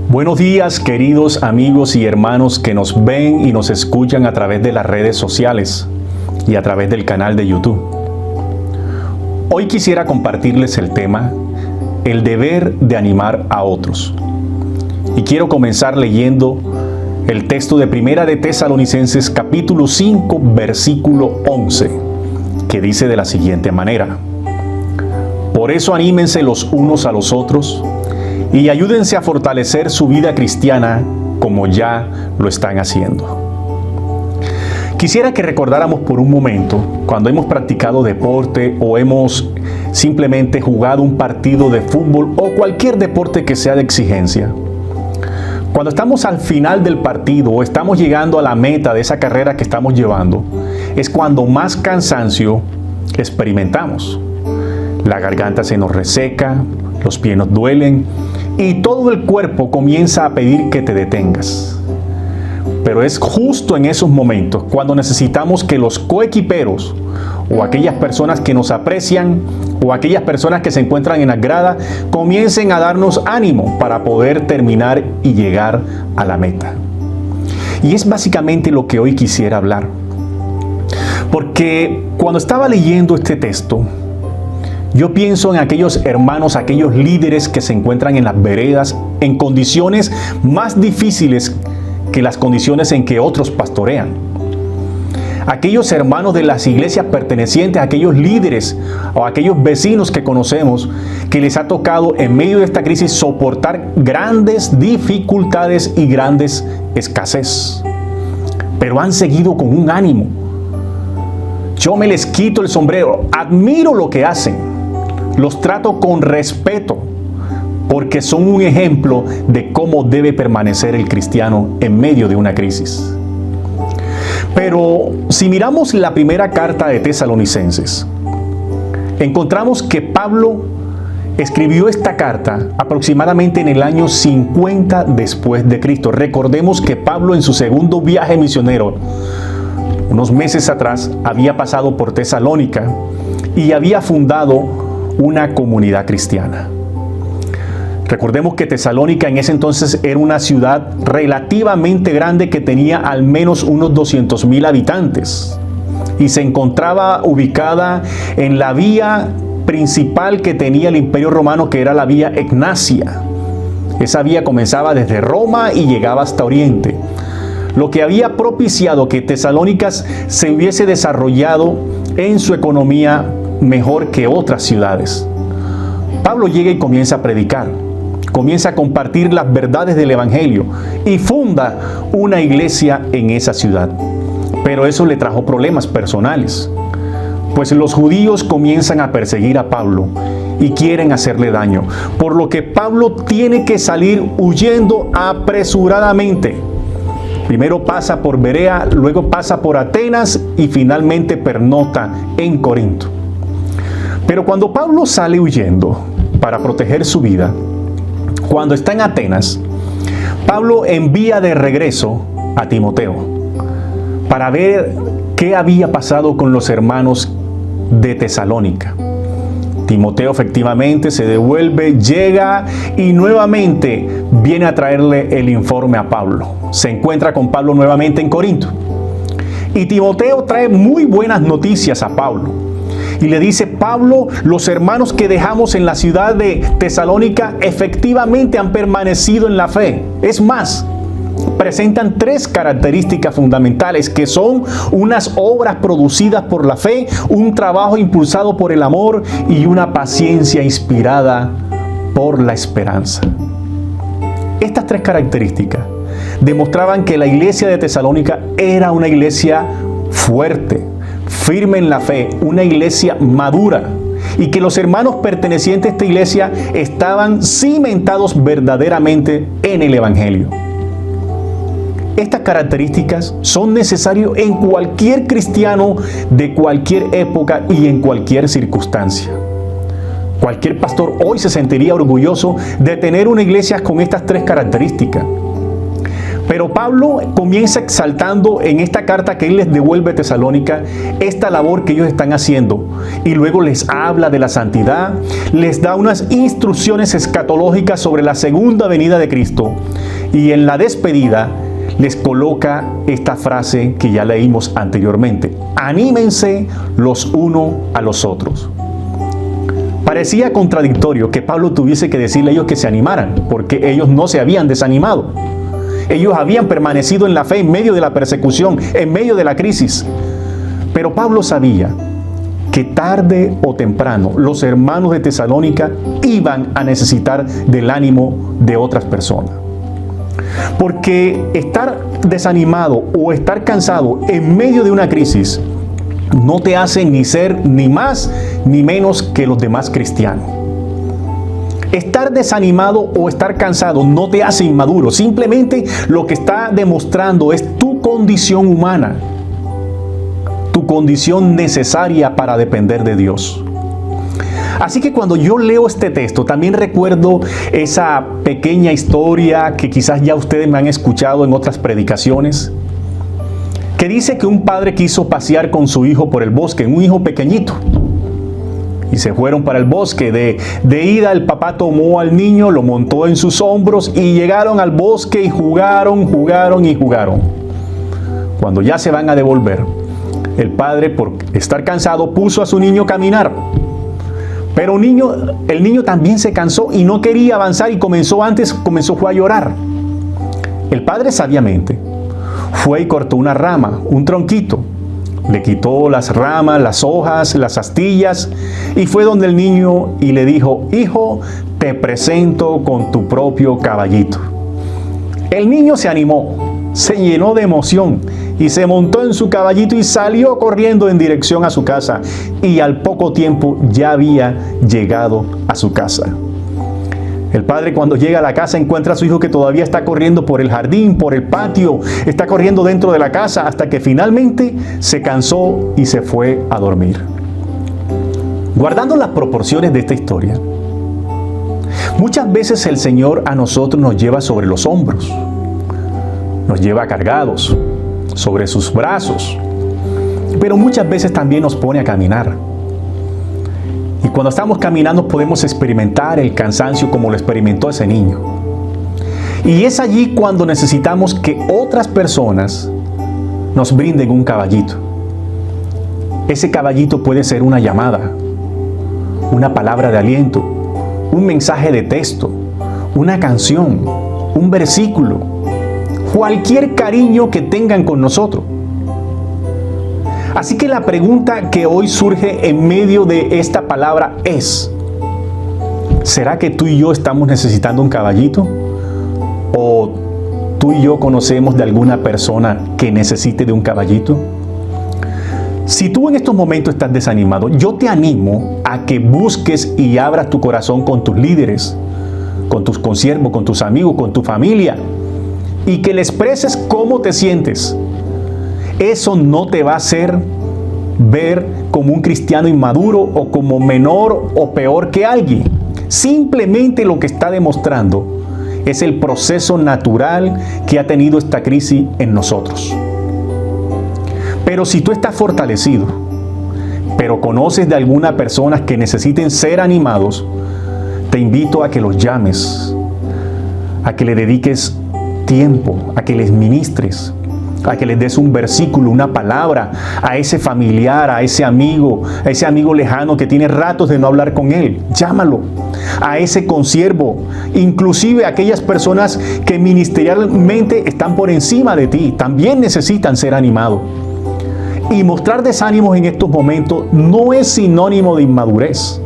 Buenos días, queridos amigos y hermanos que nos ven y nos escuchan a través de las redes sociales y a través del canal de YouTube. Hoy quisiera compartirles el tema, el deber de animar a otros. Y quiero comenzar leyendo el texto de Primera de Tesalonicenses capítulo 5, versículo 11, que dice de la siguiente manera: Por eso anímense los unos a los otros y ayúdense a fortalecer su vida cristiana como ya lo están haciendo. Quisiera que recordáramos por un momento cuando hemos practicado deporte o hemos simplemente jugado un partido de fútbol o cualquier deporte que sea de exigencia. Cuando estamos al final del partido o estamos llegando a la meta de esa carrera que estamos llevando, es cuando más cansancio experimentamos. La garganta se nos reseca, los pies nos duelen y todo el cuerpo comienza a pedir que te detengas. Pero es justo en esos momentos cuando necesitamos que los coequiperos o aquellas personas que nos aprecian o aquellas personas que se encuentran en la grada comiencen a darnos ánimo para poder terminar y llegar a la meta. Y es básicamente lo que hoy quisiera hablar. Porque cuando estaba leyendo este texto, yo pienso en aquellos hermanos, aquellos líderes que se encuentran en las veredas en condiciones más difíciles que las condiciones en que otros pastorean. Aquellos hermanos de las iglesias pertenecientes a aquellos líderes o aquellos vecinos que conocemos que les ha tocado en medio de esta crisis soportar grandes dificultades y grandes escasez. Pero han seguido con un ánimo. Yo me les quito el sombrero, admiro lo que hacen. Los trato con respeto porque son un ejemplo de cómo debe permanecer el cristiano en medio de una crisis. Pero si miramos la primera carta de Tesalonicenses, encontramos que Pablo escribió esta carta aproximadamente en el año 50 después de Cristo. Recordemos que Pablo en su segundo viaje misionero, unos meses atrás, había pasado por Tesalónica y había fundado una comunidad cristiana. Recordemos que Tesalónica en ese entonces era una ciudad relativamente grande que tenía al menos unos 200,000 habitantes y se encontraba ubicada en la vía principal que tenía el Imperio Romano, que era la vía Egnacia. Esa vía comenzaba desde Roma y llegaba hasta Oriente, lo que había propiciado que Tesalónica se hubiese desarrollado en su economía mejor que otras ciudades. Pablo llega y comienza a predicar, comienza a compartir las verdades del Evangelio y funda una iglesia en esa ciudad. Pero eso le trajo problemas personales, pues los judíos comienzan a perseguir a Pablo y quieren hacerle daño, por lo que Pablo tiene que salir huyendo apresuradamente. Primero pasa por Berea, luego pasa por Atenas y finalmente pernocta en Corinto. Pero cuando Pablo sale huyendo para proteger su vida, cuando está en Atenas, Pablo envía de regreso a Timoteo para ver qué había pasado con los hermanos de Tesalónica. Timoteo efectivamente se devuelve, llega y nuevamente viene a traerle el informe a Pablo. Se encuentra con Pablo nuevamente en Corinto. Y Timoteo trae muy buenas noticias a Pablo. Y le dice: Pablo, los hermanos que dejamos en la ciudad de Tesalónica efectivamente han permanecido en la fe. Es más, presentan 3 características fundamentales que son unas obras producidas por la fe, un trabajo impulsado por el amor y una paciencia inspirada por la esperanza. Estas 3 características demostraban que la iglesia de Tesalónica era una iglesia fuerte, firme en la fe, una iglesia madura, y que los hermanos pertenecientes a esta iglesia estaban cimentados verdaderamente en el Evangelio. Estas características son necesarias en cualquier cristiano de cualquier época y en cualquier circunstancia. Cualquier pastor hoy se sentiría orgulloso de tener una iglesia con estas 3 características. Pero Pablo comienza exaltando en esta carta que él les devuelve a Tesalónica esta labor que ellos están haciendo, y luego les habla de la santidad, les da unas instrucciones escatológicas sobre la segunda venida de Cristo, y en la despedida les coloca esta frase que ya leímos anteriormente: anímense los unos a los otros. Parecía contradictorio que Pablo tuviese que decirle a ellos que se animaran, porque ellos no se habían desanimado. Ellos habían permanecido en la fe en medio de la persecución, en medio de la crisis. Pero Pablo sabía que tarde o temprano los hermanos de Tesalónica iban a necesitar del ánimo de otras personas. Porque estar desanimado o estar cansado en medio de una crisis no te hace ni ser ni más ni menos que los demás cristianos. Estar desanimado o estar cansado no te hace inmaduro. Simplemente lo que está demostrando es tu condición humana, tu condición necesaria para depender de Dios. Así que cuando yo leo este texto, también recuerdo esa pequeña historia que quizás ya ustedes me han escuchado en otras predicaciones, que dice que un padre quiso pasear con su hijo por el bosque, un hijo pequeñito. Y se fueron para el bosque. De ida, el papá tomó al niño, lo montó en sus hombros y llegaron al bosque y jugaron. Cuando ya se van a devolver, el padre, por estar cansado, puso a su niño a caminar. Pero el niño también se cansó y no quería avanzar y comenzó a llorar. El padre sabiamente fue y cortó una rama, un tronquito. Le quitó las ramas, las hojas, las astillas, y fue donde el niño y le dijo: hijo, te presento con tu propio caballito. El niño se animó, se llenó de emoción y se montó en su caballito y salió corriendo en dirección a su casa, y al poco tiempo ya había llegado a su casa. El padre, cuando llega a la casa, encuentra a su hijo que todavía está corriendo por el jardín, por el patio, está corriendo dentro de la casa, hasta que finalmente se cansó y se fue a dormir. Guardando las proporciones de esta historia, muchas veces el Señor a nosotros nos lleva sobre los hombros, nos lleva cargados sobre sus brazos, pero muchas veces también nos pone a caminar. Y cuando estamos caminando podemos experimentar el cansancio como lo experimentó ese niño. Y es allí cuando necesitamos que otras personas nos brinden un caballito. Ese caballito puede ser una llamada, una palabra de aliento, un mensaje de texto, una canción, un versículo, cualquier cariño que tengan con nosotros. Así que la pregunta que hoy surge en medio de esta palabra es: ¿será que tú y yo estamos necesitando un caballito? ¿O tú y yo conocemos de alguna persona que necesite de un caballito? Si tú en estos momentos estás desanimado, yo te animo a que busques y abras tu corazón con tus líderes, con tus consiervos, con tus amigos, con tu familia, y que le expreses cómo te sientes. Eso no te va a hacer ver como un cristiano inmaduro o como menor o peor que alguien. Simplemente lo que está demostrando es el proceso natural que ha tenido esta crisis en nosotros. Pero si tú estás fortalecido, pero conoces de alguna persona que necesiten ser animados, te invito a que los llames, a que le dediques tiempo, a que les ministres, a que les des un versículo, una palabra a ese familiar, a ese amigo lejano que tiene ratos de no hablar con él. Llámalo. A ese consiervo, inclusive a aquellas personas que ministerialmente están por encima de ti, también necesitan ser animados. Y mostrar desánimos en estos momentos no es sinónimo de inmadurez.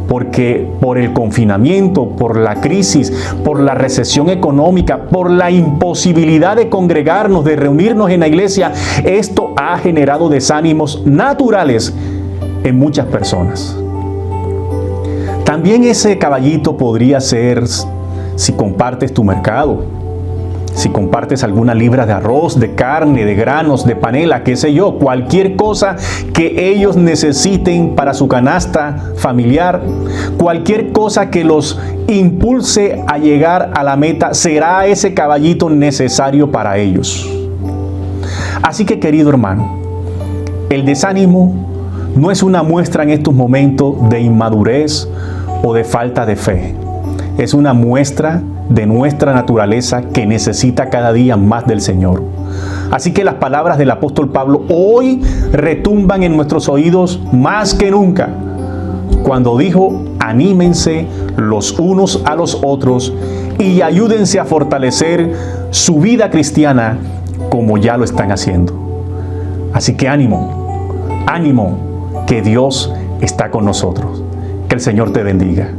Porque por el confinamiento, por la crisis, por la recesión económica, por la imposibilidad de congregarnos, de reunirnos en la iglesia, esto ha generado desánimos naturales en muchas personas. También ese caballito podría ser si compartes tu mercado, si compartes alguna libra de arroz, de carne, de granos, de panela, qué sé yo, cualquier cosa que ellos necesiten para su canasta familiar, cualquier cosa que los impulse a llegar a la meta, será ese caballito necesario para ellos. Así que, querido hermano, el desánimo no es una muestra en estos momentos de inmadurez o de falta de fe. Es una muestra de nuestra naturaleza que necesita cada día más del Señor. Así que las palabras del apóstol Pablo hoy retumban en nuestros oídos más que nunca, cuando dijo: anímense los unos a los otros y ayúdense a fortalecer su vida cristiana como ya lo están haciendo. Así que ánimo, ánimo, que Dios está con nosotros. Que el Señor te bendiga.